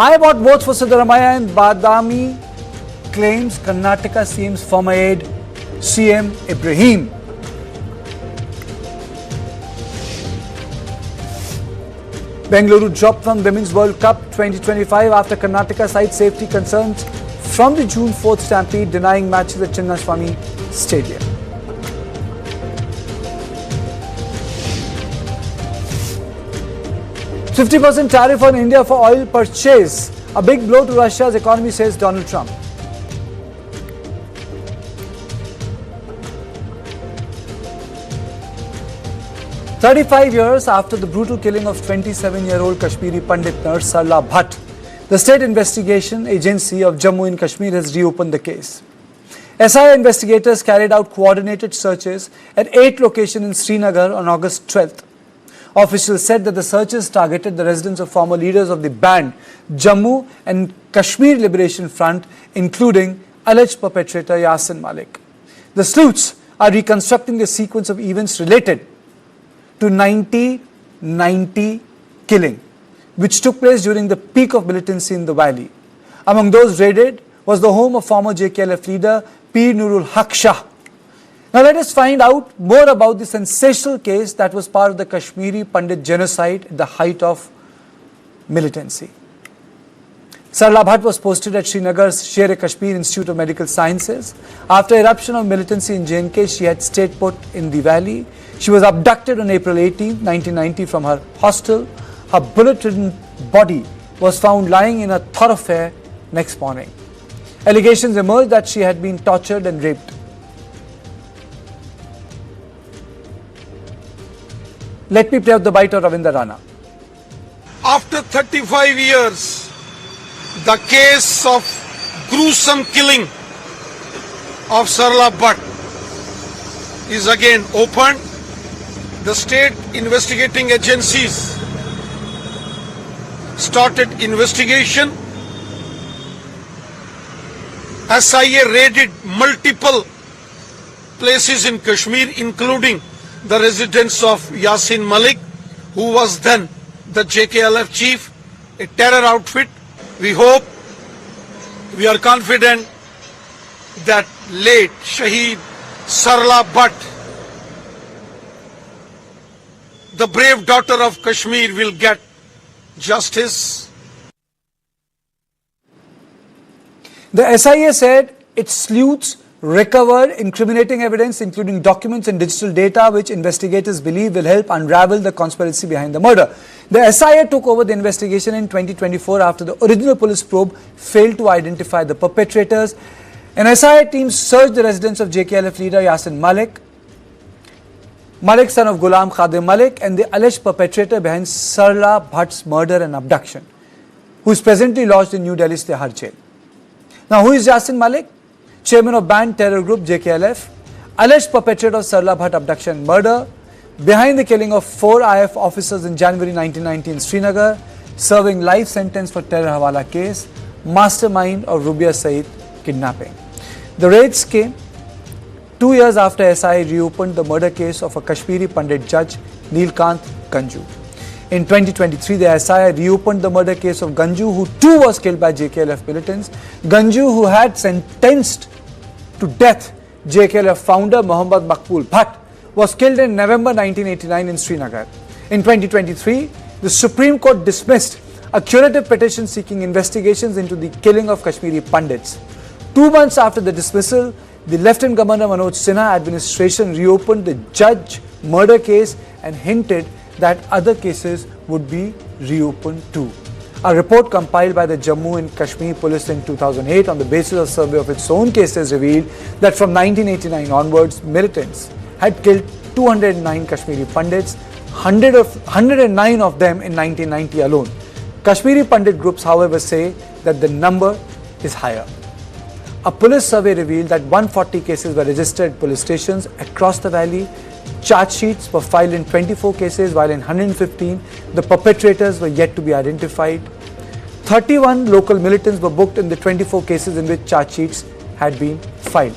I bought votes for Siddaramaiah and Badami claims Karnataka CM's former aide CM Ibrahim. Bengaluru dropped from Women's World Cup 2025 after Karnataka cites safety concerns from the June 4th stampede, denying matches at Chinnaswamy Stadium. $50% tariff on India for oil purchase. A big blow to Russia's economy, says Donald Trump. "35 years after the brutal killing of 27-year-old Kashmiri Pandit nurse Sarla Bhat, the State Investigation Agency of Jammu in Kashmir has reopened the case. SIA investigators carried out coordinated searches at 8 locations in Srinagar on August 12th. Officials said that the searches targeted the residence of former leaders of the band Jammu and Kashmir Liberation Front, including alleged perpetrator Yasin Malik. The sleuths are reconstructing the sequence of events related to 1990 killing, which took place during the peak of militancy in the valley. Among those raided was the home of former JKLF leader Pir Nurul Haq Shah. Now let us find out more about the sensational case that was part of the Kashmiri Pandit genocide at the height of militancy. Sarla Bhat was posted at Srinagar's Sher-e-Kashmir Institute of Medical Sciences. After eruption of militancy in J&K, she had stayed put in the valley. She was abducted on April 18, 1990 from her hostel. Her bullet-ridden body was found lying in a thoroughfare next morning. Allegations emerged that she had been tortured and raped. Let me play out the bite of Ravinder Rana. After 35 years, the case of gruesome killing of Sarla Bhat is again opened. The state investigating agencies started investigation. SIA raided multiple places in Kashmir, including the residence of Yasin Malik, who was then the JKLF chief, a terror outfit. We hope, we are confident that late Shaheed Sarla Bhat, the brave daughter of Kashmir, will get justice. The SIA said its sleuths recovered incriminating evidence, including documents and digital data, which investigators believe will help unravel the conspiracy behind the murder. The SIA took over the investigation in 2024 after the original police probe failed to identify the perpetrators. An SIA team searched the residence of JKLF leader Yasin Malik, son of Ghulam Khadim Malik, and the alleged perpetrator behind Sarla Bhat's murder and abduction, who is presently lodged in New Delhi's Tihar Jail. Now, who is Yasin Malik? Chairman of banned terror group JKLF, alleged perpetrator of Sarla Bhat abduction and murder, behind the killing of 4 IF officers in January 1990 in Srinagar, serving life sentence for terror hawala case, mastermind of Rubia Saeed kidnapping. The raids came 2 years after SIA reopened the murder case of a Kashmiri Pandit Judge Neelkanth Ganjoo. In 2023, the SIA reopened the murder case of Ganjoo, who too was killed by JKLF militants. Ganjoo, who had sentenced to death JKLF founder Mohammad Maqbool Bhatt, was killed in November 1989 in Srinagar. In 2023, the Supreme Court dismissed a curative petition seeking investigations into the killing of Kashmiri Pandits. 2 months after the dismissal, the Lieutenant Governor Manoj Sinha administration reopened the judge murder case and hinted that other cases would be reopened too. A report compiled by the Jammu and Kashmir Police in 2008 on the basis of survey of its own cases revealed that from 1989 onwards, militants had killed 209 Kashmiri Pandits, 109 of them in 1990 alone. Kashmiri Pandit groups, however, say that the number is higher. A police survey revealed that 140 cases were registered at police stations across the valley. Charge sheets were filed in 24 cases, while in 115, the perpetrators were yet to be identified. 31 local militants were booked in the 24 cases in which charge sheets had been filed.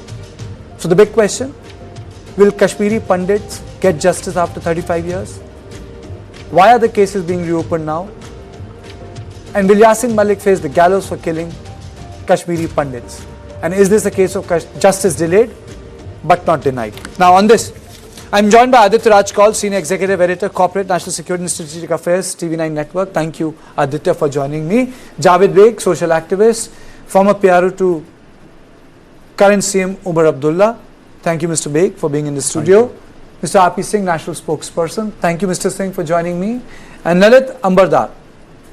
So the big question, will Kashmiri Pandits get justice after 35 years? Why are the cases being reopened now? And will Yasin Malik face the gallows for killing Kashmiri Pandits? And is this a case of justice delayed but not denied? Now on this, I'm joined by Aditya Raj Kaul, Senior Executive Editor, Corporate National Security and Strategic Affairs, TV9 Network. Thank you, Aditya, for joining me. Javed Beg, social activist, former PRO to current CM Umar Abdullah. Thank you, Mr. Beg, for being in the studio. Mr. R.P. Singh, National Spokesperson. Thank you, Mr. Singh, for joining me. And Lalit Ambardar,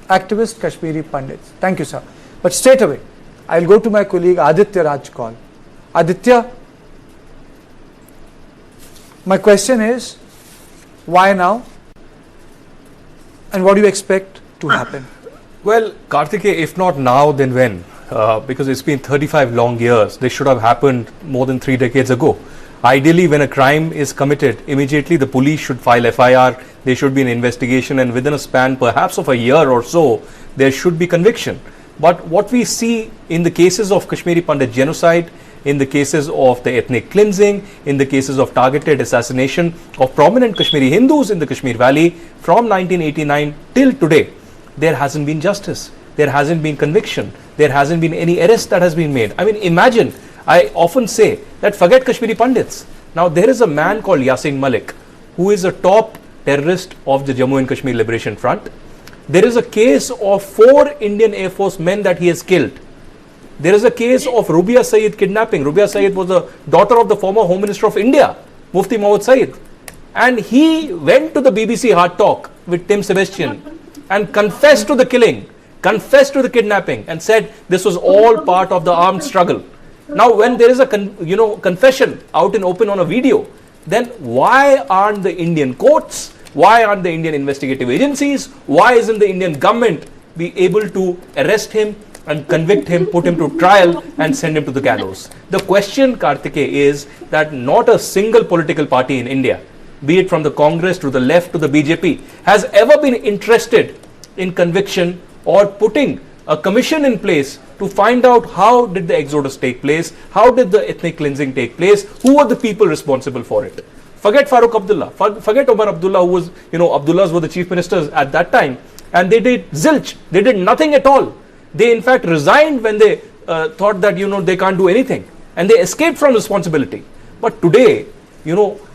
activist, Kashmiri Pandits. Thank you, sir. But straight away, I'll go to my colleague Aditya Raj Kaul. Aditya, my question is, why now? And what do you expect to happen? Well, Karthike, if not now, then when? Because it's been 35 long years. This should have happened more than 3 decades ago. Ideally, when a crime is committed, immediately the police should file FIR, there should be an investigation, and within a span perhaps of a year or so, there should be conviction. But what we see in the cases of Kashmiri Pandit genocide, in the cases of the ethnic cleansing, in the cases of targeted assassination of prominent Kashmiri Hindus in the Kashmir Valley from 1989 till today, there hasn't been justice. There hasn't been conviction. There hasn't been any arrest that has been made. I mean, imagine, I often say that forget Kashmiri Pandits. Now, there is a man called Yasin Malik, who is a top terrorist of the Jammu and Kashmir Liberation Front. There is a case of 4 Indian Air Force men that he has killed. There is a case of Rubia Saeed kidnapping. Rubia Saeed was the daughter of the former Home Minister of India, Mufti Mohammad Saeed. And he went to the BBC Hard Talk with Tim Sebastian and confessed to the killing, confessed to the kidnapping, and said this was all part of the armed struggle. Now, when there is a confession out in open on a video, then why aren't the Indian courts, why aren't the Indian investigative agencies, why isn't the Indian government be able to arrest him and convict him, put him to trial and send him to the gallows? The question, Karthike, is that not a single political party in India, be it from the Congress to the left to the BJP, has ever been interested in conviction or putting a commission in place to find out how did the exodus take place, how did the ethnic cleansing take place, who were the people responsible for it. Forget Farooq Abdullah, forget Omar Abdullah, who was, Abdullahs were the chief ministers at that time, and they did zilch, they did nothing at all. They in fact resigned when they thought that, they can't do anything, and they escaped from responsibility. But today,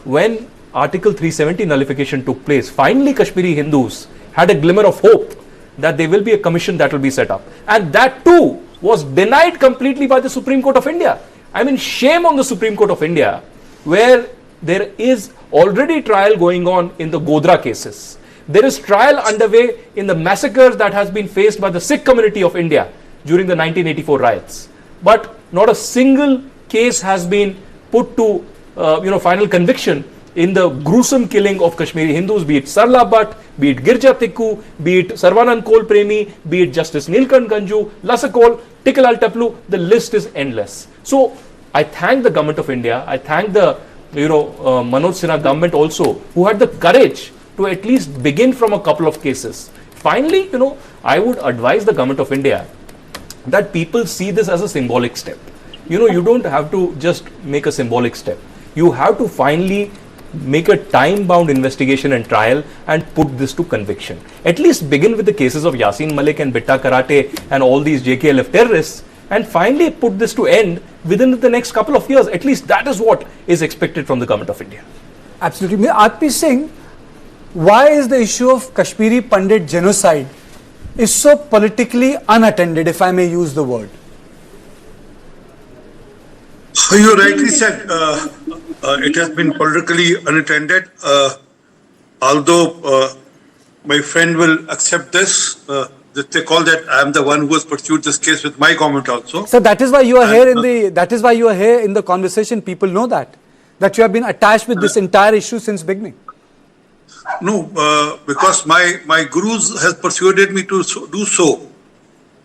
when Article 370 nullification took place, finally Kashmiri Hindus had a glimmer of hope that there will be a commission that will be set up. And that too was denied completely by the Supreme Court of India. I mean, shame on the Supreme Court of India, where there is already trial going on in the Godhra cases. There is trial underway in the massacres that has been faced by the Sikh community of India during the 1984 riots. But not a single case has been put to final conviction in the gruesome killing of Kashmiri Hindus, be it Sarla Bhat, be it Girja Tikku, be it Sarvanand Kol Premi, be it Justice Neelkanth Ganjoo, Lasakol, Tikalal Taplu, the list is endless. So I thank the government of India, I thank the Manoj Sinha government also, who had the courage to at least begin from a couple of cases. Finally, I would advise the government of India that people see this as a symbolic step. You don't have to just make a symbolic step. You have to finally make a time-bound investigation and trial and put this to conviction. At least begin with the cases of Yasin Malik and Bitta Karate and all these JKLF terrorists, and finally put this to end within the next couple of years. At least that is what is expected from the government of India. Absolutely. R.P. Singh, why is the issue of Kashmiri Pandit genocide is so politically unattended, if I may use the word? So you rightly said it has been politically unattended, although my friend will accept this. They call that I am the one who has pursued this case with my government also. So that is why you are here in the conversation. People know that you have been attached with this entire issue since beginning. No, because my gurus has persuaded me to do so.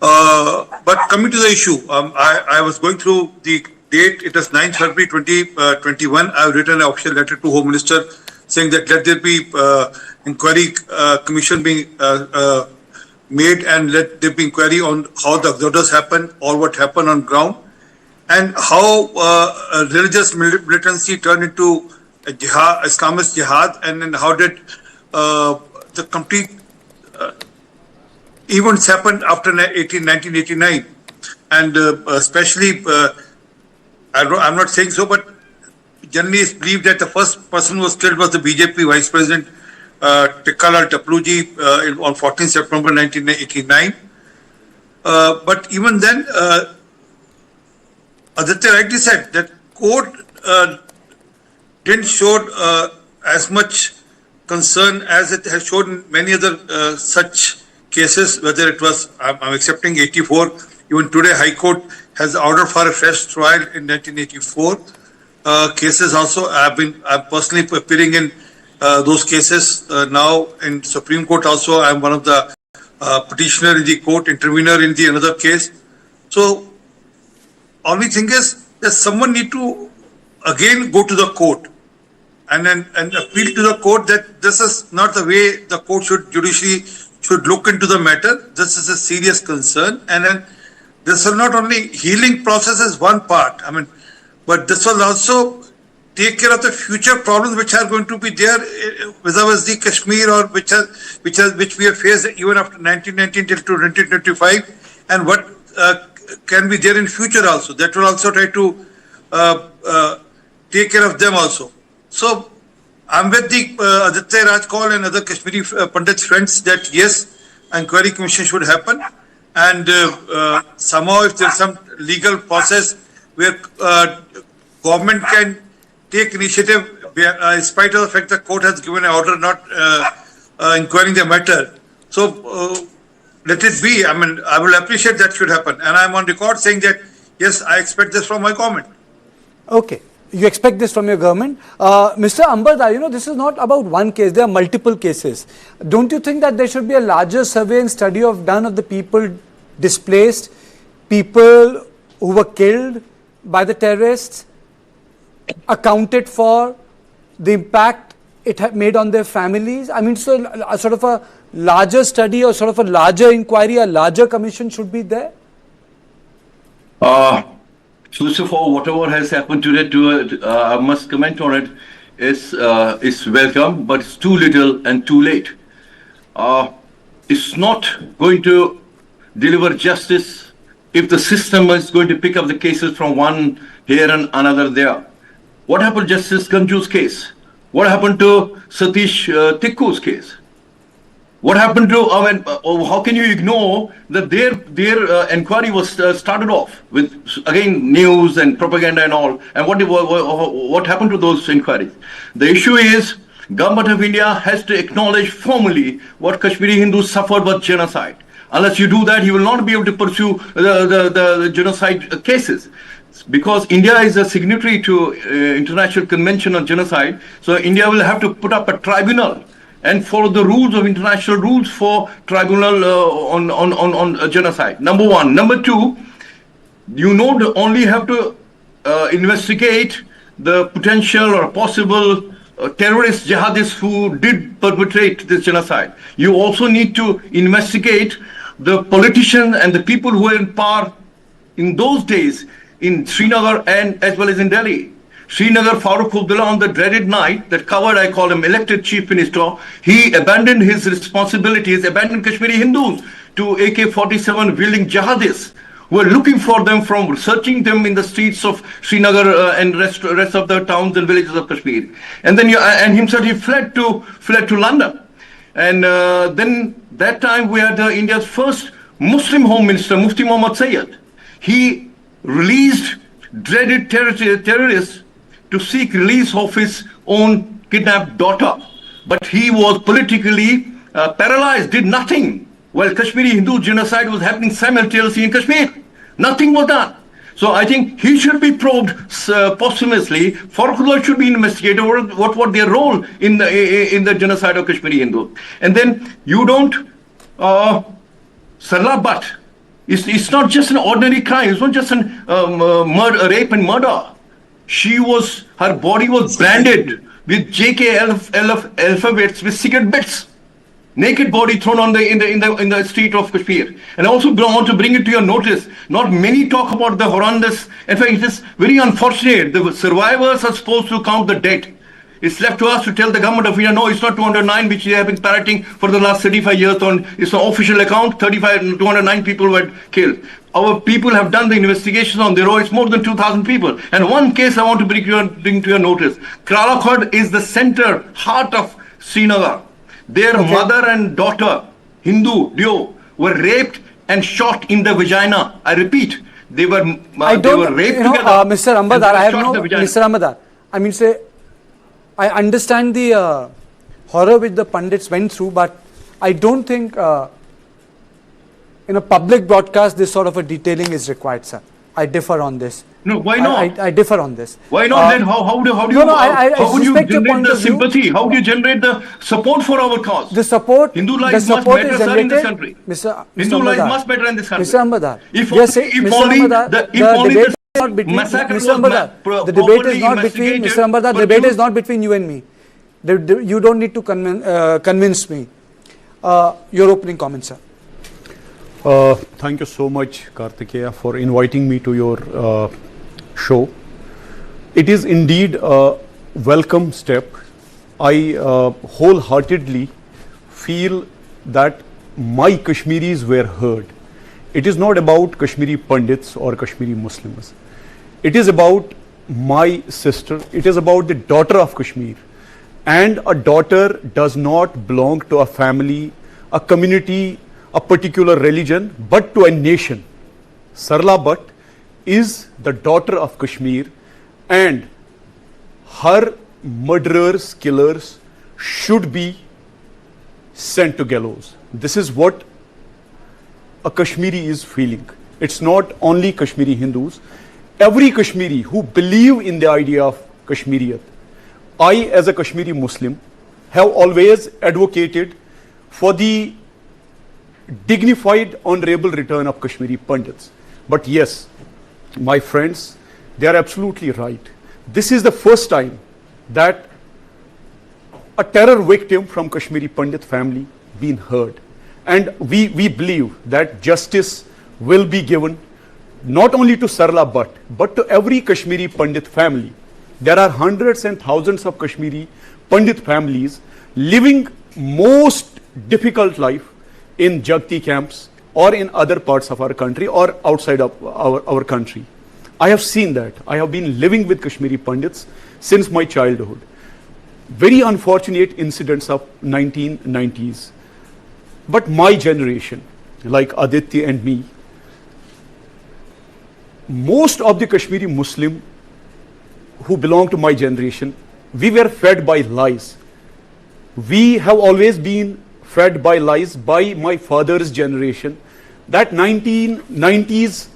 But coming to the issue, I was going through the date. It is 9th February 2021. I have written an official letter to Home Minister saying that let there be inquiry commission being made, and let there be inquiry on how the exodus happened or what happened on ground, and how religious militancy turned into jihad, Islamist jihad, and then how did the complete events happened after 1989. And especially, I'm not saying so, but generally it's believed that the first person who was killed was the BJP Vice President Tikkalal Tapluji on 14 September 1989. But even then, Aditya rightly said that court didn't show as much concern as it has shown in many other such cases, whether it was, I'm accepting 84, even today High Court has ordered for a fresh trial in 1984. Cases also, I'm personally appearing in those cases now in Supreme Court also. I'm one of the petitioner in the court, intervener in the another case. So only thing is that someone need to again go to the court and appeal to the court that this is not the way the court judiciary should look into the matter. This is a serious concern, and then this will not only healing process is one part. I mean, but this will also take care of the future problems which are going to be there vis-a-vis the Kashmir, or which we have faced even after 1919 till 2025, and what can be there in future also. That will also try to take care of them also. So I'm with the Aditya Raj call and other Kashmiri Pandits friends that yes, inquiry commission should happen, and somehow if there's some legal process where government can take initiative in spite of the fact the court has given an order not inquiring the matter. So let it be. I mean, I will appreciate that should happen, and I'm on record saying that yes, I expect this from my government. Okay. You expect this from your government. Mr. Ambadar, this is not about one case. There are multiple cases. Don't you think that there should be a larger survey and study done of the people displaced, people who were killed by the terrorists, accounted for, the impact it had made on their families? I mean, so a sort of a larger study or sort of a larger inquiry, a larger commission should be there? First of all, whatever has happened today, I must comment on it, is welcome, but it's too little and too late. It's not going to deliver justice if the system is going to pick up the cases from one here and another there. What happened to Justice Ganjoo's case? What happened to Satish Tikku's case? What happened to, how can you ignore that their inquiry was started off with, again, news and propaganda and all, and what happened to those inquiries? The issue is, Government of India has to acknowledge formally what Kashmiri Hindus suffered was genocide. Unless you do that, you will not be able to pursue the genocide cases. Because India is a signatory to International Convention on Genocide, so India will have to put up a tribunal and follow the rules of international rules for tribunal on genocide. Number one. Number two, you only have to investigate the potential or possible terrorist jihadists who did perpetrate this genocide. You also need to investigate the politicians and the people who were in power in those days in Srinagar and as well as in Delhi. Srinagar, Farooq Abdullah, on the dreaded night that covered, I call him, elected chief minister, he abandoned his responsibilities, abandoned Kashmiri Hindus to AK-47 wielding jihadists who were looking for them, from searching them in the streets of Srinagar and rest of the towns and villages of Kashmir. And then and himself, he fled to London. And then that time we had India's first Muslim Home Minister, Mufti Muhammad Sayyid. He released dreaded terrorists to seek release of his own kidnapped daughter. But he was politically paralyzed, did nothing, while Kashmiri Hindu genocide was happening simultaneously in Kashmir. Nothing was done. So I think he should be probed posthumously. Farooq should be investigated what was their role in the genocide of Kashmiri Hindu. And then you don't, Sarla Bhat, it's not just an ordinary crime. It's not just a rape and murder. Her body was branded with JKLF alphabets with cigarette bits. Naked body thrown on in the street of Kashmir. And I also want to bring it to your notice. Not many talk about the horrendous. In fact, it is very unfortunate. The survivors are supposed to count the dead. It's left to us to tell the government of India, no, it's not 209, which they have been parroting for the last 35 years. It's an official account, 209 people were killed. Our people have done the investigation on their own. It's more than 2,000 people. And one case I want to bring to your notice. Kralakhod is the center, heart of Srinagar. Their mother and daughter, Hindu duo, were raped and shot in the vagina. I repeat, they were raped together. Mr. Ambadar, I have no, Mr. Ambadar, I mean, say, I understand the horror which the Pandits went through, but I don't think in a public broadcast this sort of a detailing is required, sir. I differ on this. No, why not? I differ on this. Why not? Then how would you generate the sympathy? How do you generate the support for our cause? The support, Hindu lives must matter, sir, in this country. Hindu lives must matter in this country. Mr. Ambadar, If only the massacre was the debate is not between Mr. Ambadar. The debate is not between you and me. You don't need to convince me. Your opening comments, sir. Thank you so much, Kartikeya, for inviting me to your show. It is indeed a welcome step. I wholeheartedly feel that my Kashmiris were heard. It is not about Kashmiri Pandits or Kashmiri Muslims. It is about my sister. It is about the daughter of Kashmir. And a daughter does not belong to a family, a community, a particular religion, but to a nation. Sarla Bhat is the daughter of Kashmir, and her murderers, killers should be sent to gallows. This is what a Kashmiri is feeling. It's not only Kashmiri Hindus. Every Kashmiri who believe in the idea of Kashmiriyat. I, as a Kashmiri Muslim, have always advocated for the dignified, honorable return of Kashmiri Pandits. But yes, my friends, they are absolutely right. This is the first time that a terror victim from Kashmiri Pandit family been heard. And we believe that justice will be given not only to Sarla Bhat, but to every Kashmiri Pandit family. There are hundreds and thousands of Kashmiri Pandit families living most difficult life in Jagti camps or in other parts of our country or outside of our country. I have seen that. I have been living with Kashmiri Pandits since my childhood. Very unfortunate incidents of 1990s. But my generation, like Aditya and me, most of the Kashmiri Muslim who belong to my generation, we were fed by lies. We have always been fed by lies by my father's generation. That 1990s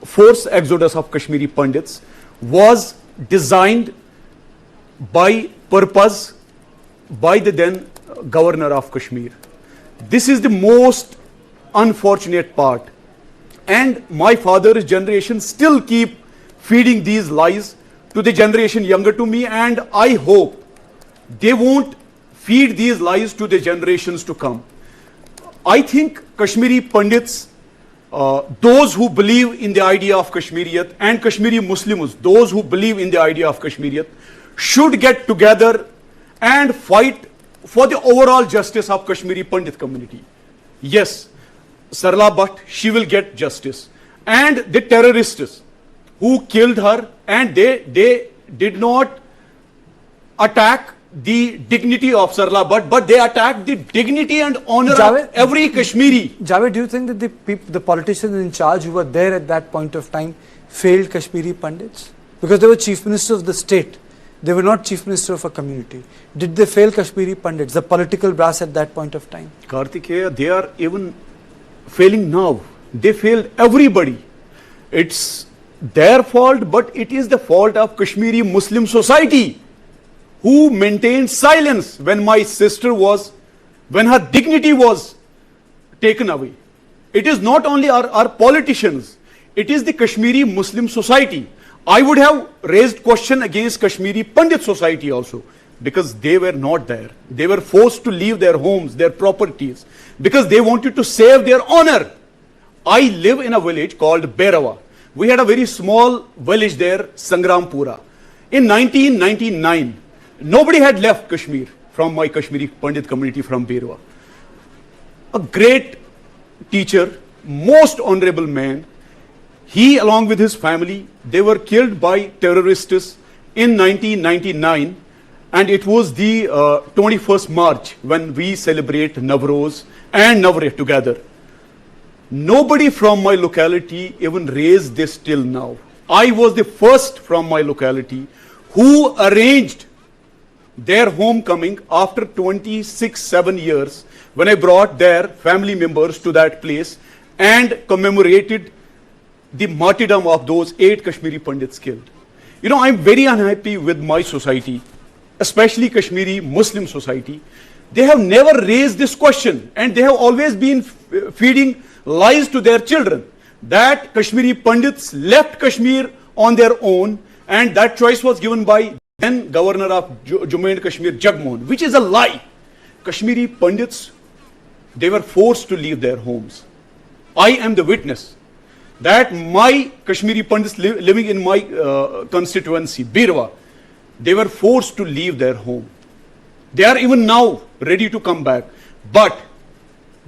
forced exodus of Kashmiri Pandits was designed by purpose by the then governor of Kashmir. This is the most unfortunate part. And my father's generation still keep feeding these lies to the generation younger to me, and I hope they won't feed these lies to the generations to come. I think Kashmiri Pandits, those who believe in the idea of Kashmiriyat, and Kashmiri Muslims, those who believe in the idea of Kashmiriyat, should get together and fight for the overall justice of Kashmiri Pandit community. Yes, Sarla Bhat, she will get justice. And the terrorists who killed her, and they did not attack the dignity of Sarla Bhat, but they attacked the dignity and honor of every Kashmiri. Javed, do you think that the politicians in charge who were there at that point of time failed Kashmiri Pandits? Because they were chief minister of the state. They were not chief minister of a community. Did they fail Kashmiri Pandits, the political brass at that point of time? Kartikeya, they are even failing now. They failed everybody. It's their fault, but it is the fault of Kashmiri Muslim society, who maintained silence when my sister when her dignity was taken away. It is not only our politicians, it is the Kashmiri Muslim society. I would have raised question against Kashmiri Pandit society also, because they were not there. They were forced to leave their homes, their properties, because they wanted to save their honor. I live in a village called Berawa. We had a very small village there, Sangrampura. In 1999, nobody had left Kashmir from my Kashmiri Pandit community from Berwa. A great teacher, most honorable man. He, along with his family, they were killed by terrorists in 1999, and it was the 21st March when we celebrate Navroz and Navre together. Nobody from my locality even raised this till now. I was the first from my locality who arranged their homecoming after 7 years, when I brought their family members to that place and commemorated the martyrdom of those 8 Kashmiri Pandits killed. You know, I'm very unhappy with my society, especially Kashmiri Muslim society. They have never raised this question, and they have always been feeding lies to their children that Kashmiri Pandits left Kashmir on their own, and that choice was given by then Governor of Jammu and Kashmir, Jagmohan, which is a lie. Kashmiri Pandits, they were forced to leave their homes. I am the witness that my Kashmiri Pandits living in my constituency, Birwa, they were forced to leave their home. They are even now ready to come back, but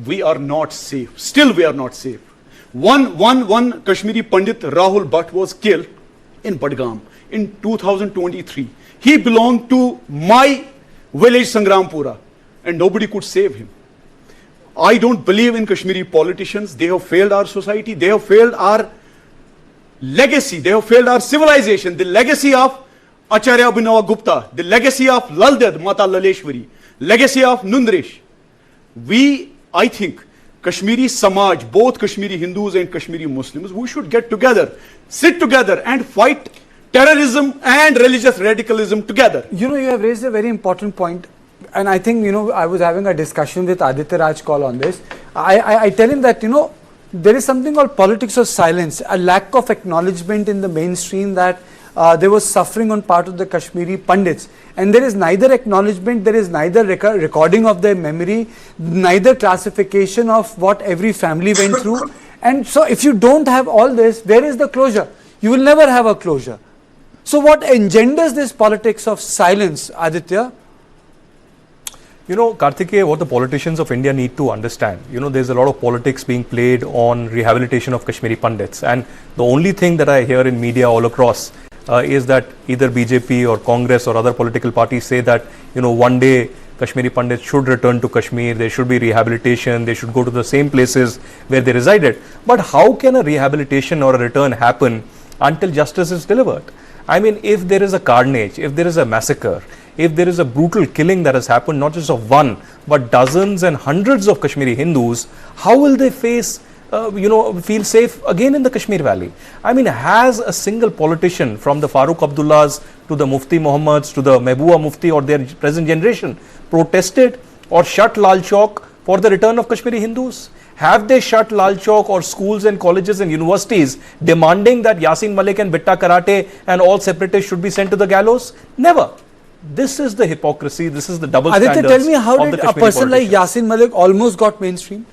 we are not safe. Still we are not safe. One Kashmiri Pandit, Rahul Bhat, was killed in Badgam in 2023. He belonged to my village Sangrampura, and nobody could save him. I don't believe in Kashmiri politicians. They have failed our society. They have failed our legacy. They have failed our civilization. The legacy of Acharya Abhinav Gupta, the legacy of Laldad, Mata Laleshwari, legacy of Nundresh. I think, Kashmiri Samaj, both Kashmiri Hindus and Kashmiri Muslims, we should get together, sit together and fight terrorism and religious radicalism together. You know, you have raised a very important point. And I think, you know, I was having a discussion with Aditya Raj Kaul on this. I tell him that, you know, there is something called politics of silence, a lack of acknowledgement in the mainstream that there was suffering on part of the Kashmiri Pandits. And there is neither acknowledgement, there is neither recording of their memory, neither classification of what every family went through. And so if you don't have all this, where is the closure? You will never have a closure. So what engenders this politics of silence, Aditya? You know, Karthikeya, what the politicians of India need to understand, you know, there's a lot of politics being played on rehabilitation of Kashmiri Pandits. And the only thing that I hear in media all across is that either BJP or Congress or other political parties say that, you know, one day Kashmiri Pandits should return to Kashmir, there should be rehabilitation, they should go to the same places where they resided. But how can a rehabilitation or a return happen until justice is delivered? I mean, if there is a carnage, if there is a massacre, if there is a brutal killing that has happened, not just of one, but dozens and hundreds of Kashmiri Hindus, how will they feel safe again in the Kashmir Valley? I mean, has a single politician from the Farooq Abdullahs to the Mufti Muhammads to the Mehbooba Mufti or their present generation protested or shut Lal Chowk for the return of Kashmiri Hindus? Have they shut Lal Chowk or schools and colleges and universities demanding that Yasin Malik and Bitta Karate and all separatists should be sent to the gallows? Never. This is the hypocrisy, this is the double standards. Aditya, tell me, how did a person like Yasin Malik almost got mainstream?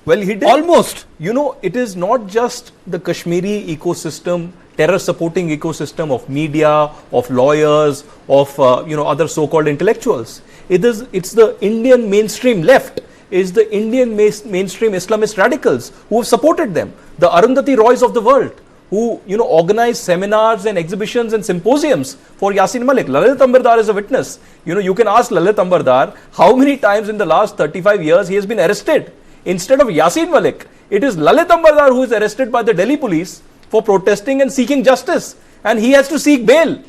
Well, he did. Almost. You know, it is not just the Kashmiri ecosystem, terror supporting ecosystem of media, of lawyers, of other so-called intellectuals. It's the Indian mainstream left, is the Indian mainstream Islamist radicals who have supported them. The Arundhati Roys of the world, who organize seminars and exhibitions and symposiums for Yasin Malik. Lalit Ambardar is a witness. You can ask Lalit Ambardar how many times in the last 35 years he has been arrested. Instead of Yasin Malik, it is Lalit Ambardar who is arrested by the Delhi police for protesting and seeking justice, and he has to seek bail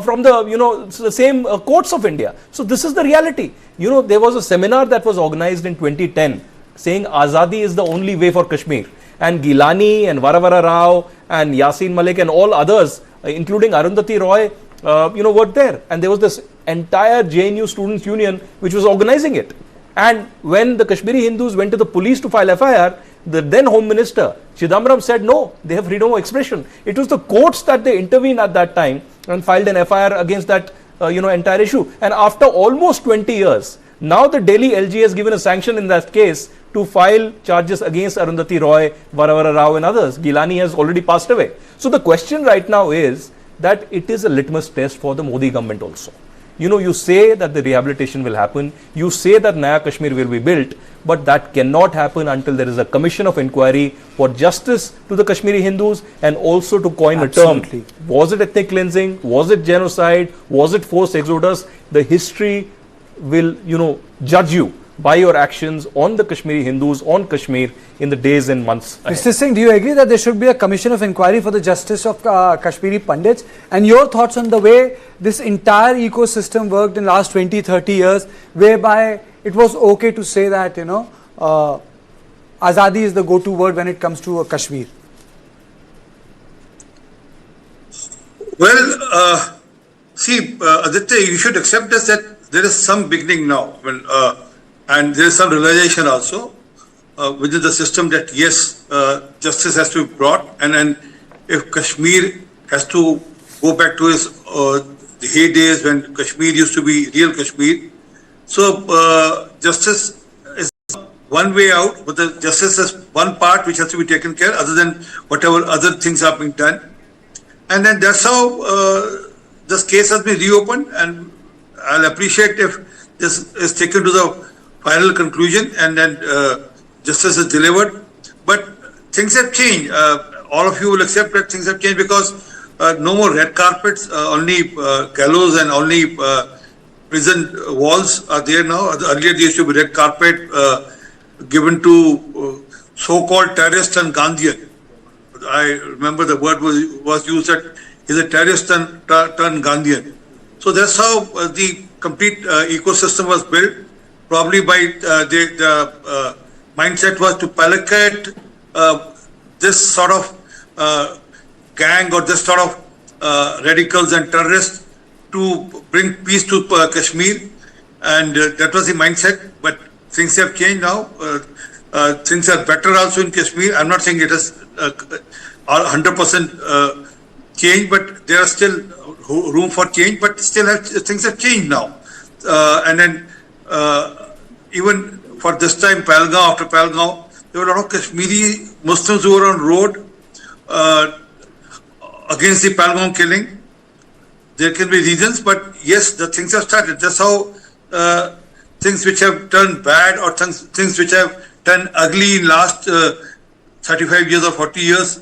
from the same courts of India. So this is the reality. There was a seminar that was organized in 2010 saying Azadi is the only way for Kashmir. And Gilani and Varavara Rao and Yasin Malik and all others, including Arundhati Roy, were there. And there was this entire JNU Students' Union which was organizing it. And when the Kashmiri Hindus went to the police to file FIR, the then Home Minister Chidambaram said no, they have freedom of expression. It was the courts that they intervened at that time and filed an FIR against that entire issue. And after almost 20 years, now the Delhi LG has given a sanction in that case to file charges against Arundhati Roy, Varavara Rao and others. Gilani has already passed away. So the question right now is that it is a litmus test for the Modi government also. You know, you say that the rehabilitation will happen, you say that Naya Kashmir will be built, but that cannot happen until there is a commission of inquiry for justice to the Kashmiri Hindus, and also to coin Absolutely. a term. Was it ethnic cleansing? Was it genocide? Was it forced exodus? The history will, you know, judge you by your actions on the Kashmiri Hindus, on Kashmir, in the days and months ahead. Mr. Singh, do you agree that there should be a commission of inquiry for the justice of Kashmiri Pandits? And your thoughts on the way this entire ecosystem worked in the last 20-30 years, whereby it was okay to say that, you know, Azadi is the go-to word when it comes to Kashmir? Well, see, Aditya, you should accept this that there is some beginning now. And there is some realization also within the system that yes, justice has to be brought, and then if Kashmir has to go back to his the heydays when Kashmir used to be real Kashmir, so justice is one way out, but the justice is one part which has to be taken care, other than whatever other things are being done, and then that's how this case has been reopened, and I'll appreciate if this is taken to the final conclusion and then justice is delivered. But things have changed. All of you will accept that things have changed because no more red carpets, only gallows and only prison walls are there now. Earlier there used to be red carpet given to so-called terrorist and Gandhian. I remember the word was used that he's a terrorist turned Gandhian. So that's how the complete ecosystem was built. Probably by the mindset was to placate this sort of gang or this sort of radicals and terrorists to bring peace to Kashmir, and that was the mindset. But things have changed now. Things are better also in Kashmir. I'm not saying it is 100% change, but there are still room for change. But still, things have changed now, and then. Even for this time, Pahalgam, after Pahalgam, there were a lot of Kashmiri Muslims who were on road against the Pahalgam killing. There can be reasons, but yes, the things have started. That's how things which have turned bad or things which have turned ugly in last 35 years or 40 years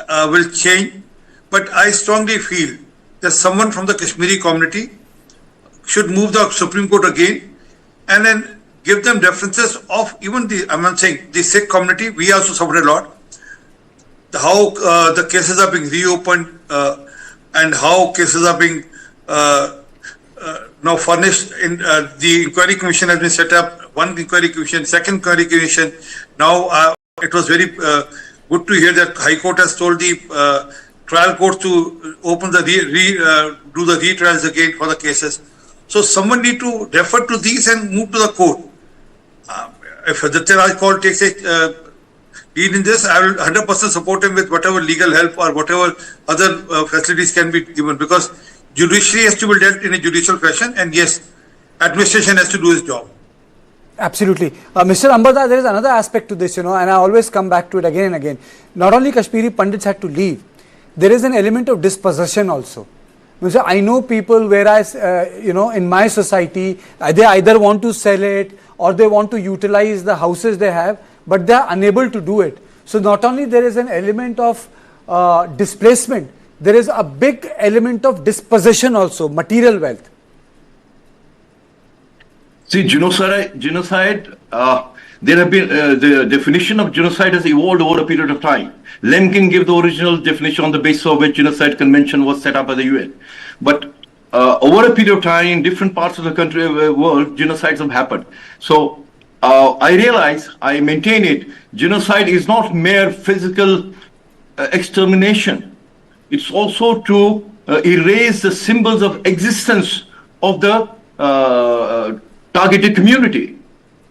will change. But I strongly feel that someone from the Kashmiri community should move the Supreme Court again and then give them references of even I'm not saying the Sikh community, we also suffered a lot. How the cases are being reopened and how cases are being now furnished. In the inquiry commission has been set up, one inquiry commission, second inquiry commission. Now it was very good to hear that High Court has told the trial courts to open the do the retrials again for the cases. So someone need to refer to these and move to the court. If Aditya Raj Kaul takes a lead in this, I will 100% support him with whatever legal help or whatever other facilities can be given, because judiciary has to be dealt in a judicial fashion, and yes, administration has to do its job. Absolutely. Mr. Ambada, there is another aspect to this, you know, and I always come back to it again and again. Not only Kashmiri Pandits had to leave, there is an element of dispossession also. I know people, whereas, you know, in my society, they either want to sell it or they want to utilize the houses they have, but they are unable to do it. So not only there is an element of displacement, there is a big element of dispossession also, material wealth. See, genocide, there have been, the definition of genocide has evolved over a period of time. Lemkin gave the original definition on the basis of which Genocide Convention was set up by the UN. But over a period of time, in different parts of the country, world, genocides have happened. So I realize, I maintain it, genocide is not mere physical extermination. It's also to erase the symbols of existence of the targeted community,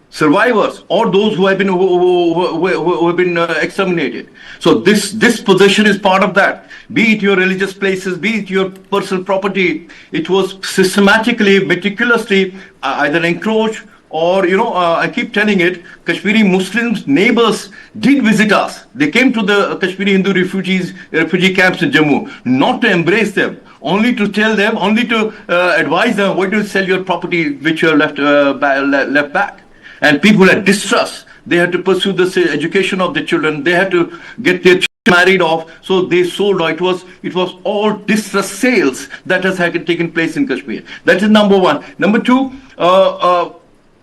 survivors, or those who have been exterminated. So this dispossession is part of that. Be it your religious places, be it your personal property, it was systematically, meticulously either encroached or, you know, I keep telling it, Kashmiri Muslims neighbors did visit us. They came to the Kashmiri Hindu refugee camps in Jammu, not to embrace them, only to tell them, only to advise them why to sell your property which you have left back. And people had distrust. They had to pursue the education of their children. They had to get their children married off. So they sold. It was all distrust sales that has taken place in Kashmir. That is number one. Number two,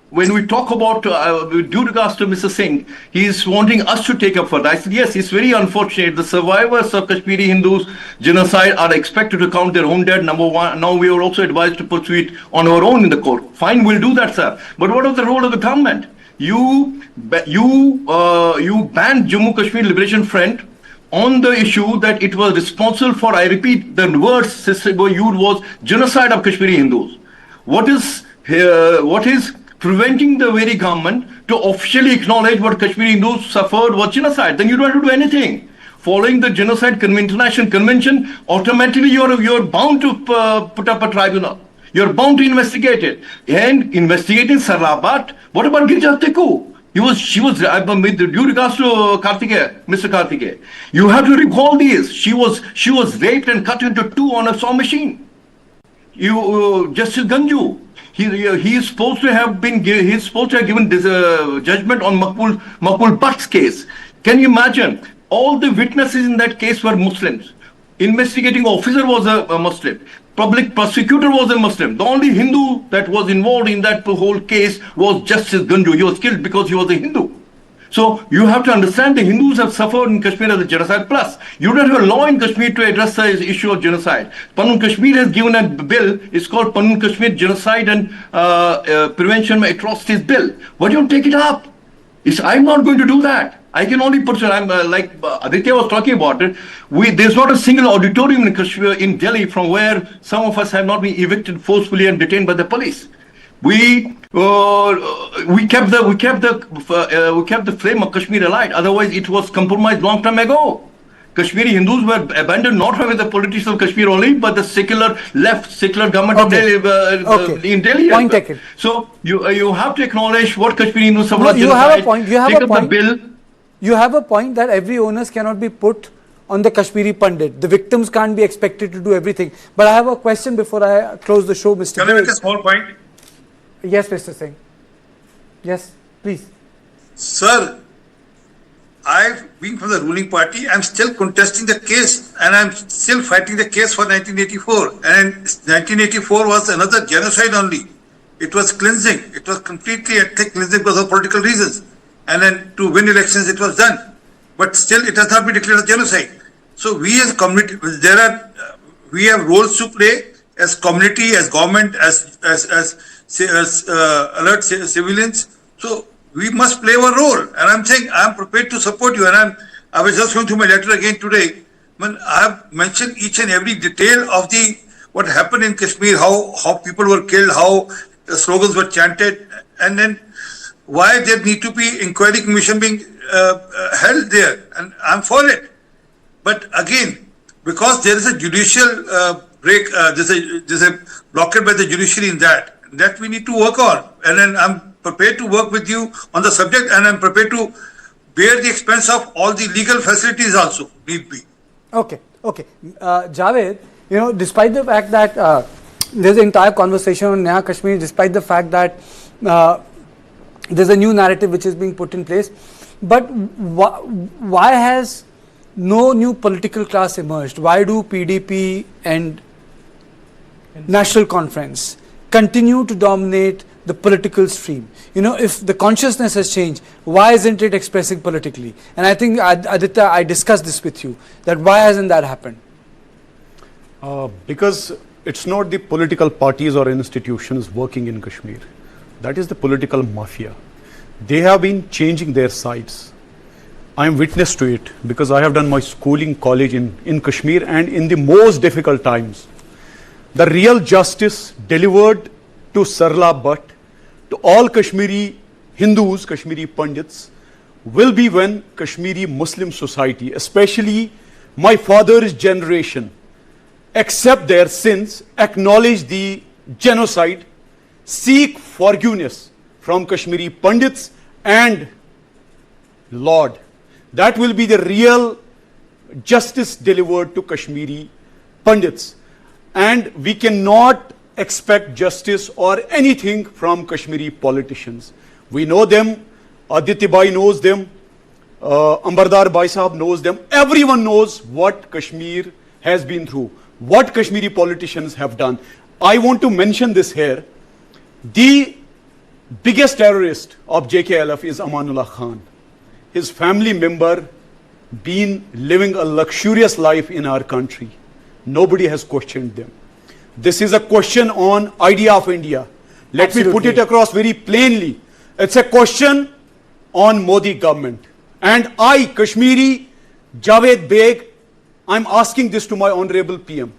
when we talk about due regards to Mr. Singh, he is wanting us to take up further. I said, yes, it's very unfortunate. The survivors of Kashmiri Hindus genocide are expected to count their own dead, number one. Now we are also advised to pursue it on our own in the court. Fine, we'll do that, sir. But what is the role of the government? You banned Jammu Kashmir Liberation Front on the issue that it was responsible for, I repeat, the words Sister used was genocide of Kashmiri Hindus. What is preventing the very government to officially acknowledge what Kashmiri Hindus suffered was genocide? Then you don't have to do anything. Following the Genocide International Convention, automatically you're bound to put up a tribunal. You're bound to investigate it. And investigating Sarla Bhat, what about Girja Teku? She was, with due regards to Mr. Karthikeya, you have to recall these. She was raped and cut into two on a saw machine. Justice Ganjoo, he is supposed to have given this judgment on Makbul Bhatt's case. Can you imagine? All the witnesses in that case were Muslims. Investigating officer was a Muslim. Public prosecutor was a Muslim. The only Hindu that was involved in that whole case was Justice Ganjoo. He was killed because he was a Hindu. So you have to understand the Hindus have suffered in Kashmir as a genocide. Plus, you don't have a law in Kashmir to address the issue of genocide. Panun Kashmir has given a bill. It's called Panun Kashmir Genocide and Prevention of Atrocities Bill. Why don't you take it up? I'm not going to do that. I can only put, like Aditya was talking about it, there's not a single auditorium in Kashmir, in Delhi, from where some of us have not been evicted forcefully and detained by the police. We kept the flame of Kashmir alight. Otherwise, it was compromised long time ago. Kashmiri Hindus were abandoned not by the politicians of Kashmir only, but the secular government of Delhi, in Delhi. Point taken. So you have to acknowledge what Kashmiri Hindus suffered. No, you have a point. You have take a up point. The bill. You have a point that every onus cannot be put on the Kashmiri Pandit. The victims can't be expected to do everything. But I have a question before I close the show, Mr. Can I make a small point? Yes, Mr. Singh. Yes, please. Sir, I've been from the ruling party. I'm still contesting the case and I'm still fighting the case for 1984. And 1984 was another genocide only. It was cleansing. It was completely ethnic cleansing because of political reasons. And then to win elections, it was done. But still, it has not been declared a genocide. So we as community, we have roles to play as community, as government, as alert civilians. So we must play our role. And I'm saying I'm prepared to support you. And I was just going through my letter again today. I have mentioned each and every detail of what happened in Kashmir, how people were killed, how the slogans were chanted, and then why there need to be inquiry commission being held there, and I'm for it. But again, because there is a judicial break, there's a blockade by the judiciary in that we need to work on. And then I'm prepared to work with you on the subject, and I'm prepared to bear the expense of all the legal facilities also, need be. Okay. Javed, despite the fact that there's an entire conversation on Naya Kashmir, despite the fact that there's a new narrative which is being put in place, but why has no new political class emerged? Why do PDP and National Conference continue to dominate the political stream? If the consciousness has changed, why isn't it expressing politically? And I think, Aditya, I discussed this with you, that why hasn't that happened? Because it's not the political parties or institutions working in Kashmir. That is the political mafia. They have been changing their sides. I am witness to it because I have done my schooling, college in Kashmir, and in the most difficult times, the real justice delivered to Sarla Bhat, to all Kashmiri Hindus, Kashmiri Pandits, will be when Kashmiri Muslim society, especially my father's generation, accept their sins, acknowledge the genocide, seek forgiveness from Kashmiri Pandits and Lord. That will be the real justice delivered to Kashmiri Pandits. and we cannot expect justice or anything from Kashmiri politicians. We know them, Aditya Bhai knows them, Ambardar Bhai Sahab knows them. Everyone knows what Kashmir has been through, what Kashmiri politicians have done. I want to mention this here. The biggest terrorist of JKLF is Amanullah Khan. His family member been living a luxurious life in our country. Nobody has questioned them. This is a question on idea of India. Let me put it across very plainly. It's a question on Modi government. And I, Kashmiri Javed Beg, I'm asking this to my honorable PM.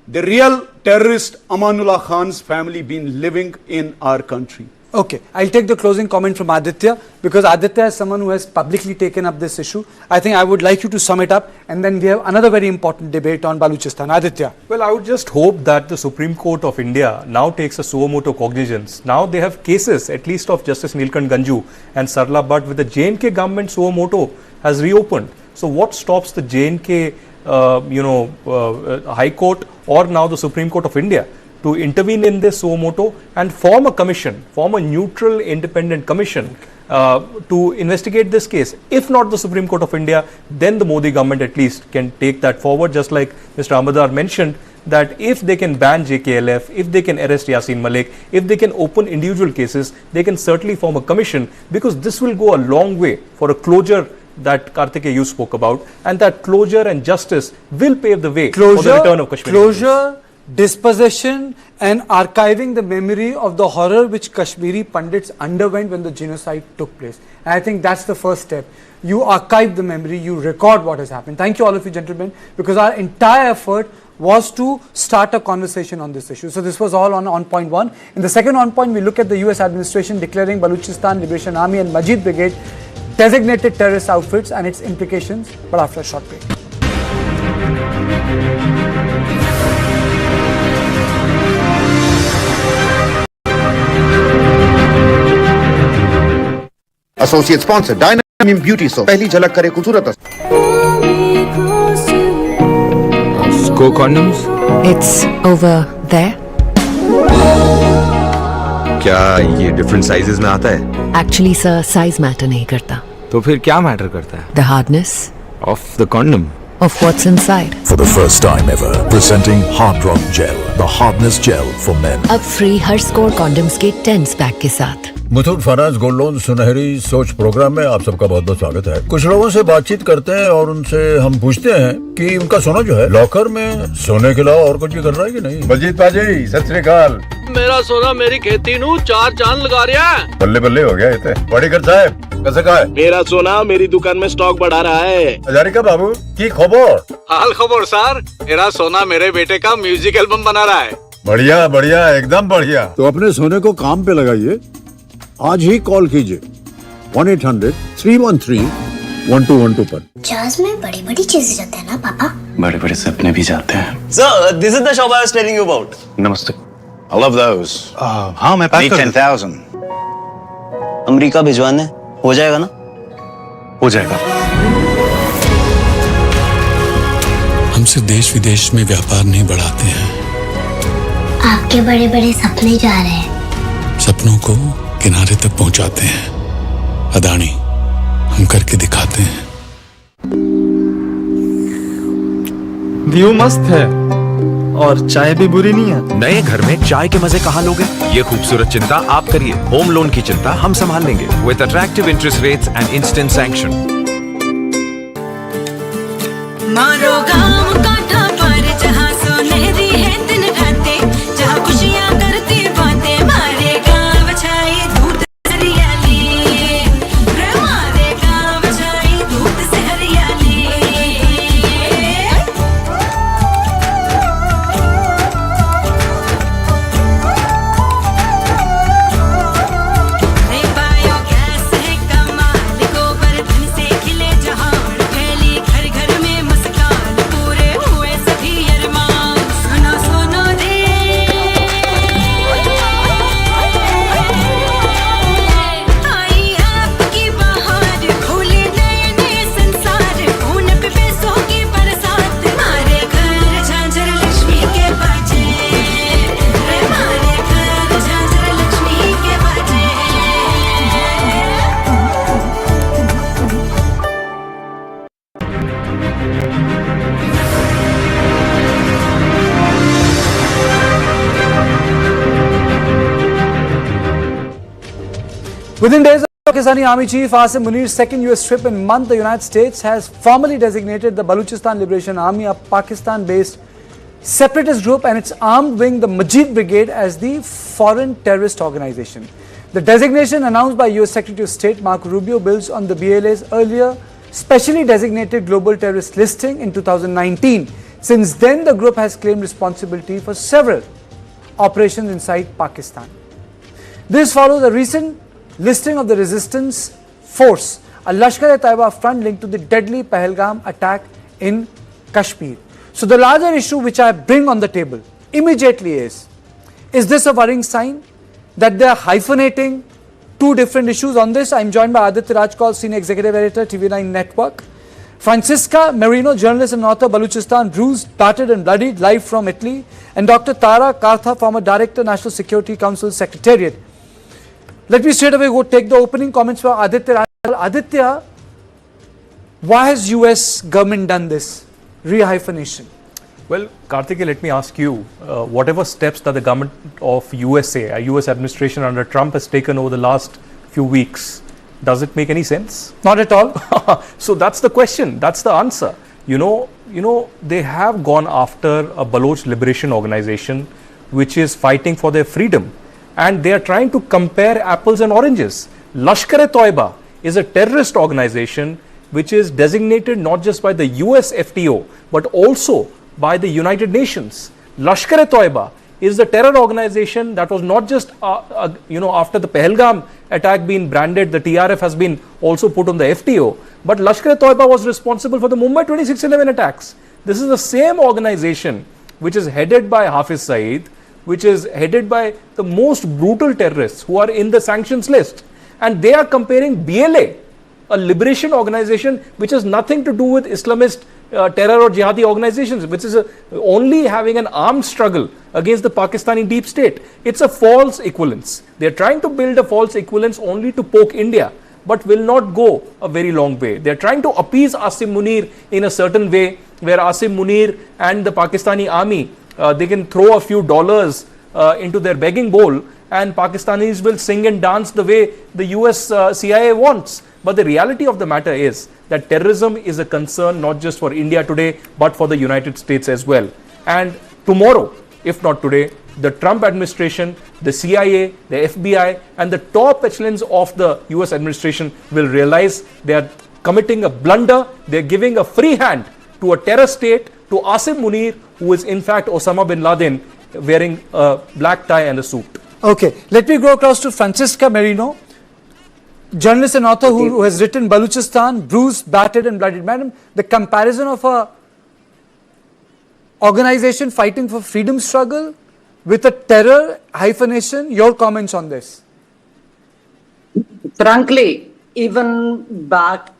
The real terrorist Amanullah Khan's family been living in our country. Okay, I'll take the closing comment from Aditya, because Aditya is someone who has publicly taken up this issue. I think I would like you to sum it up, and then we have another very important debate on Balochistan. Aditya. Well, I would just hope that the Supreme Court of India now takes a suo motu cognizance. Now they have cases, at least of Justice Neelkanth Ganjoo and Sarla Bhat, with the J&K government suo motu has reopened. So what stops the J&K, High Court or now the Supreme Court of India to intervene in this suo motu and form a commission, form a neutral, independent commission to investigate this case? If not the Supreme Court of India, then the Modi government at least can take that forward, just like Mr. Ambadar mentioned, that if they can ban JKLF, if they can arrest Yasin Malik, if they can open individual cases, they can certainly form a commission, because this will go a long way for a closure that Karthikeya you spoke about, and that closure and justice will pave the way for the return of Kashmir. Closure, dispossession and archiving the memory of the horror which Kashmiri Pandits underwent when the genocide took place. And I think that's the first step. You archive the memory, you record what has happened. Thank you all of you gentlemen, because our entire effort was to start a conversation on this issue. So this was all on point one. In the second on point, we look at the US administration declaring Balochistan Liberation Army and Majid Brigade designated terrorist outfits and its implications, but after a short break. Associate sponsor Dynamic Beauty Soap. पहली झलक करे खूबसूरत. Go condoms? It's over there. क्या ये different sizes में आता है? Actually sir, size matter नहीं करता. तो फिर क्या matter करता है? The hardness Of the condom. of what's inside. For the first time ever, presenting Hard Rock Gel, the hardness gel for men. अब free हर score condoms के 10 पैक के साथ. मुथूट फाइनेंस गोल्ड लोन सुनहरी सोच प्रोग्राम में आप सबका बहुत बहुत स्वागत है. कुछ लोगों से बातचीत करते हैं और उनसे हम पूछते हैं कि उनका सोना जो है लॉकर में सोने के अलावा और कुछ भी कर रहा है कि नहीं. बलजीत पाजी, सत श्री अकाल. मेरा सोना मेरी खेती नू 4 चांद लगा रहा है. बल्ले बल्ले हो गया ये. बड़ीकर साहब कैसे का है? मेरा सोना मेरी दुकान में स्टॉक बढ़ा रहा है. हजारिका बाबू की खबर? हाल खबर सर, मेरा सोना मेरे बेटे का म्यूजिक एल्बम बना रहा है. बढ़िया बढ़िया, एकदम बढ़िया. तो अपने सोने को काम पे लगाइए. आज ही कॉल कीजिए 1-800-313-1212 पर. जहाज में बड़ी बड़ी चीजें जाते हैं ना पापा? बड़े बड़े सपने भी जाते हैं. Sir, this is the shop I was telling you about. नमस्ते. I love those. हाँ मैं पैक कर 10,000. अमेरिका भिजवाने हो जाएगा ना? हो जाएगा. हमसे देश विदेश में व्यापार नहीं बढ़ाते हैं. आपके बड़े बड़े सपने जा रहे हैं. सपनों को किनारे तक पहुंचाते हैं. अदानी, हम करके दिखाते हैं. व्यू मस्त है और चाय भी बुरी नहीं है. नए घर में चाय के मजे कहाँ लोगे? ये खूबसूरत चिंता आप करिए. होम लोन की चिंता हम संभाल लेंगे with attractive interest rates and instant sanction. मारो गाँव काठा पर जहाँ सोनेरी है दिन रातें, जहाँ खुशियाँ करती बातें, मारे गाँव छाई धूप से हरियाली, मारे गाँव छाई धूप से हरियाली. बायोगैस है कमाल, गोबर धन से खिले जहां, फैली घर घर में मुस्कान, पूरे Within days of Pakistani Army Chief Yasin Malik's second US trip in a month, the United States has formally designated the Baluchistan Liberation Army, a Pakistan-based separatist group, and its armed wing, the Majid Brigade, as the foreign terrorist organization. The designation announced by US Secretary of State Marco Rubio builds on the BLA's earlier specially designated global terrorist listing in 2019. Since then, the group has claimed responsibility for several operations inside Pakistan. This follows a recent listing of the resistance force, a Lashkar-e-Taiba front linked to the deadly Pahalgam attack in Kashmir. So the larger issue which I bring on the table immediately is this a worrying sign that they are hyphenating two different issues? On this, I am joined by Aditya Rajkal, Senior Executive Editor, TV9 Network, Francisca Marino, journalist and author, Baluchistan, bruised, battered and bloodied, live from Italy, and Dr. Tara Kartha, former Director, National Security Council Secretariat. Let me straight away go take the opening comments for Aditya. Aditya, why has US government done this rehyphenation? Well, Karthike, let me ask you, whatever steps that the government of USA, a US administration under Trump has taken over the last few weeks, does it make any sense? Not at all. So that's the question, that's the answer. You know, they have gone after a Baloch liberation organization which is fighting for their freedom. And they are trying to compare apples and oranges. Lashkar-e-Taiba is a terrorist organization which is designated not just by the US FTO but also by the United Nations. Lashkar-e-Taiba is the terror organization that was not just after the Pahalgam attack being branded, the TRF has been also put on the FTO, but Lashkar-e-Taiba was responsible for the Mumbai 26/11 attacks. This is the same organization which is headed by Hafiz Saeed, which is headed by the most brutal terrorists who are in the sanctions list. And they are comparing BLA, a liberation organization which has nothing to do with Islamist terror or jihadi organizations, which is only having an armed struggle against the Pakistani deep state. It's a false equivalence. They're trying to build a false equivalence only to poke India, but will not go a very long way. They're trying to appease Asim Munir in a certain way, where Asim Munir and the Pakistani army, they can throw a few dollars into their begging bowl and Pakistanis will sing and dance the way the US CIA wants. But the reality of the matter is that terrorism is a concern not just for India today, but for the United States as well. And tomorrow, if not today, the Trump administration, the CIA, the FBI, and the top echelons of the US administration will realize they are committing a blunder. They're giving a free hand to a terror state, to Asim Munir, who is in fact Osama bin Laden, wearing a black tie and a suit. Okay, let me go across to Francisca Marino, journalist and author who has written Baluchistan, bruised, battered and bloodied. Madam, the comparison of a organization fighting for freedom struggle with a terror hyphenation, your comments on this? Frankly, even back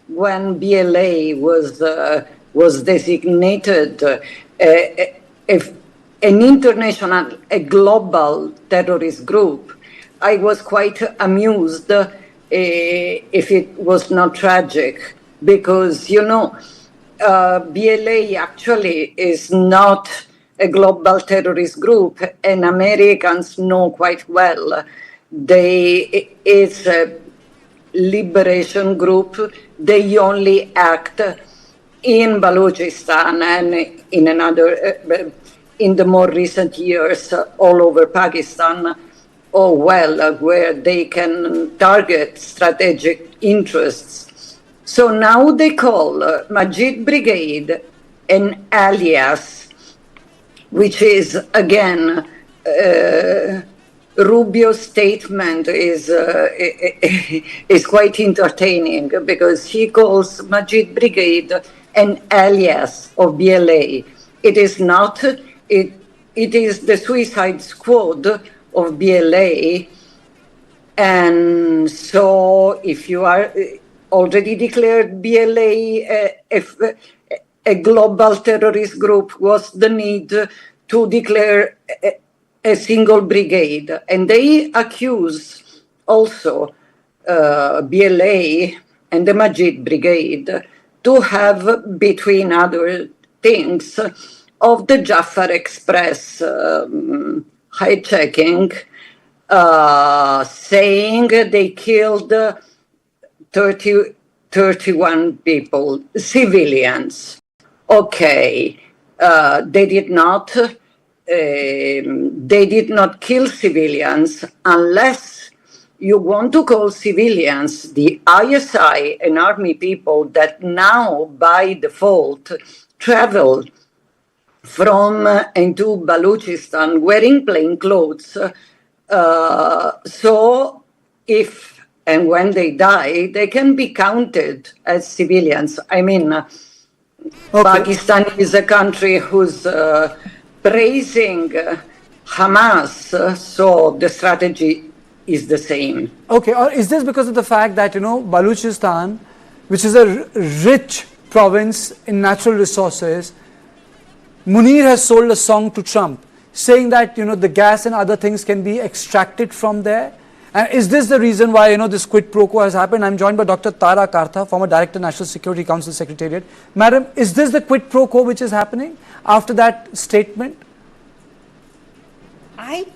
when BLA was designated if an international, a global terrorist group, I was quite amused if it was not tragic, because, BLA actually is not a global terrorist group, and Americans know quite well it's a liberation group. They only act in Balochistan and in the more recent years all over Pakistan, where they can target strategic interests. So now they call Majid Brigade an alias, which is, again, Rubio's statement is quite entertaining, because he calls Majid Brigade an alias of BLA. It is not. It is the suicide squad of BLA. And so if you are already declared BLA a global terrorist group, what's the need to declare a single brigade? And they accuse also BLA and the Majid Brigade to have, between other things, of the Jafar Express hijacking saying they killed 31 people, civilians. Okay, they did not kill civilians unless you want to call civilians the ISI and army people that now by default travel from into Balochistan wearing plain clothes. So if and when they die, they can be counted as civilians. I mean, Pakistan is a country who's praising Hamas, so the strategy is the same. Okay, or is this because of the fact that, Balochistan, which is a rich province in natural resources, Munir has sold a song to Trump saying that, the gas and other things can be extracted from there? And is this the reason why, this quid pro quo has happened? I'm joined by Dr. Tara Kartha, former Director, National Security Council Secretariat. Madam, is this the quid pro quo which is happening after that statement? I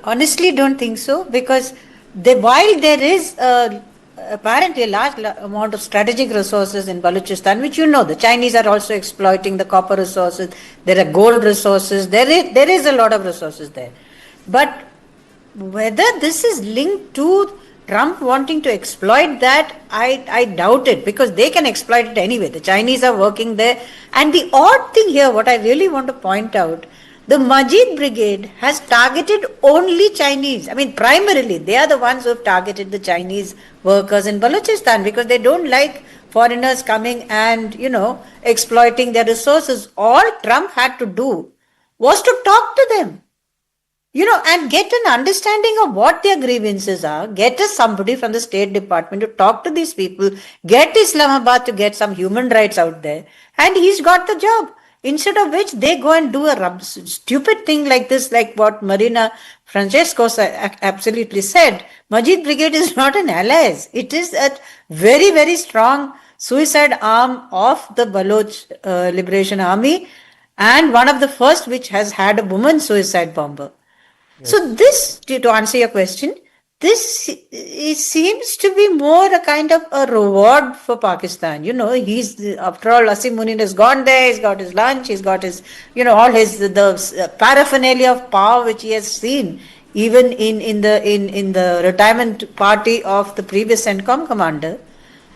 honestly don't think so, because while there is apparently a large amount of strategic resources in Balochistan, which the Chinese are also exploiting the copper resources, there are gold resources, there is a lot of resources there. But whether this is linked to Trump wanting to exploit that, I doubt it, because they can exploit it anyway. The Chinese are working there. And the odd thing here, what I really want to point out, the Majid Brigade has targeted only Chinese. I mean, primarily, they are the ones who have targeted the Chinese workers in Balochistan, because they don't like foreigners coming and, exploiting their resources. All Trump had to do was to talk to them. And get an understanding of what their grievances are, get somebody from the State Department to talk to these people, get Islamabad to get some human rights out there, and he's got the job. Instead of which, they go and do a stupid thing like this, like what Marina Francesco absolutely said. Majid Brigade is not an ally. It is a very, very strong suicide arm of the Baloch Liberation Army, and one of the first which has had a woman suicide bomber. Yes. So this, to answer your question, it seems to be more a kind of a reward for Pakistan. He's, after all, Yasin Malik has gone there, he's got his lunch, he's got his, all his, the paraphernalia of power which he has seen, even in the retirement party of the previous CENTCOM commander.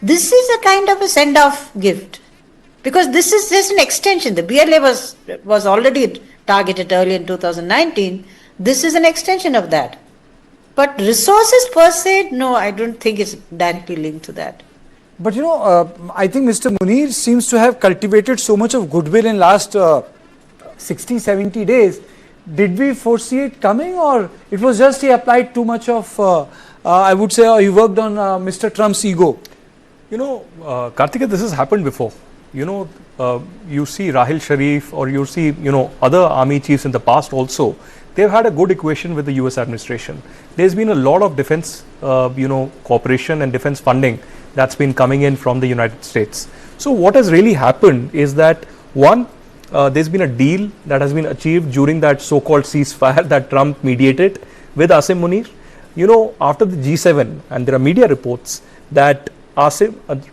This is a kind of a send-off gift, because this is just an extension. The BLA was already targeted early in 2019. This is an extension of that. But resources per se, no, I don't think it's directly linked to that. But I think Mr. Munir seems to have cultivated so much of goodwill in last 60, 70 days. Did we foresee it coming, or it was just he applied too much of, I would say, he worked on Mr. Trump's ego? Karthika, this has happened before. You see Rahil Sharif, or you see, other army chiefs in the past also. They've had a good equation with the US administration. There's been a lot of defense, cooperation and defense funding that's been coming in from the United States. So what has really happened is that, one, there's been a deal that has been achieved during that so-called ceasefire that Trump mediated with Yasin Munir. After the G7, and there are media reports that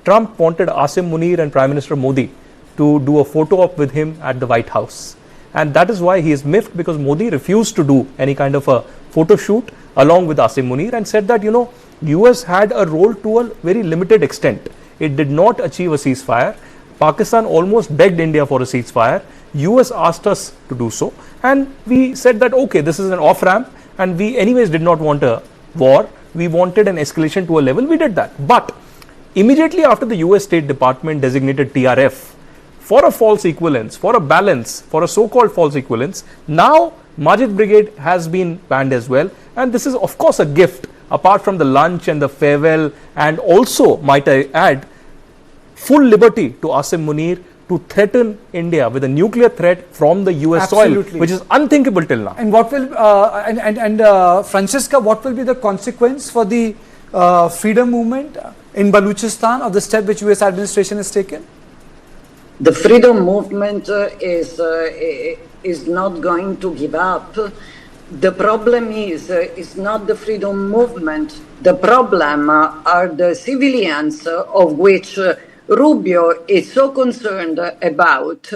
Trump wanted Yasin Munir and Prime Minister Modi to do a photo op with him at the White House. And that is why he is miffed, because Modi refused to do any kind of a photo shoot along with Yasin Munir, and said that, US had a role to a very limited extent. It did not achieve a ceasefire. Pakistan almost begged India for a ceasefire. US asked us to do so. And we said that, okay, this is an off-ramp, and we anyways did not want a war. We wanted an escalation to a level. We did that. But immediately after the US State Department designated TRF for a false equivalence, for a balance, for a so-called false equivalence, now Majid Brigade has been banned as well. And this is, of course, a gift, apart from the lunch and the farewell, and also, might I add, full liberty to Yasin Munir to threaten India with a nuclear threat from the US soil, which is unthinkable till now. And what will, Francesca, what will be the consequence for the freedom movement in Balochistan of the step which US administration has taken? The freedom movement is not going to give up The problem is not the freedom movement. The problem are the civilians of which Rubio is so concerned about.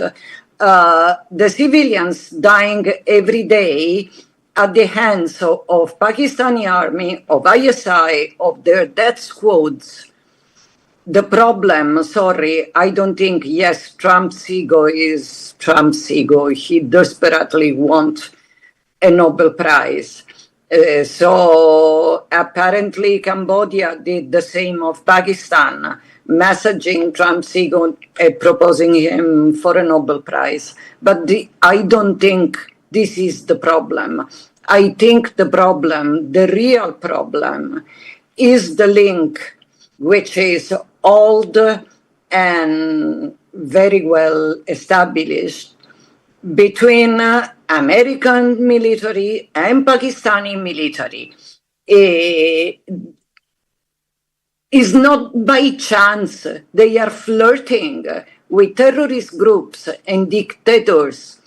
The civilians dying every day at the hands of Pakistani army, of ISI, of their death squads. The problem, sorry, I don't think, yes, Trump's ego is Trump's ego. He desperately wants a Nobel Prize. So apparently Cambodia did the same of Pakistan, messaging Trump's ego, proposing him for a Nobel Prize. But I don't think this is the problem. I think the problem, the real problem, is the link, which is old and very well established, between American military and Pakistani military. Is not by chance they are flirting with terrorist groups and dictators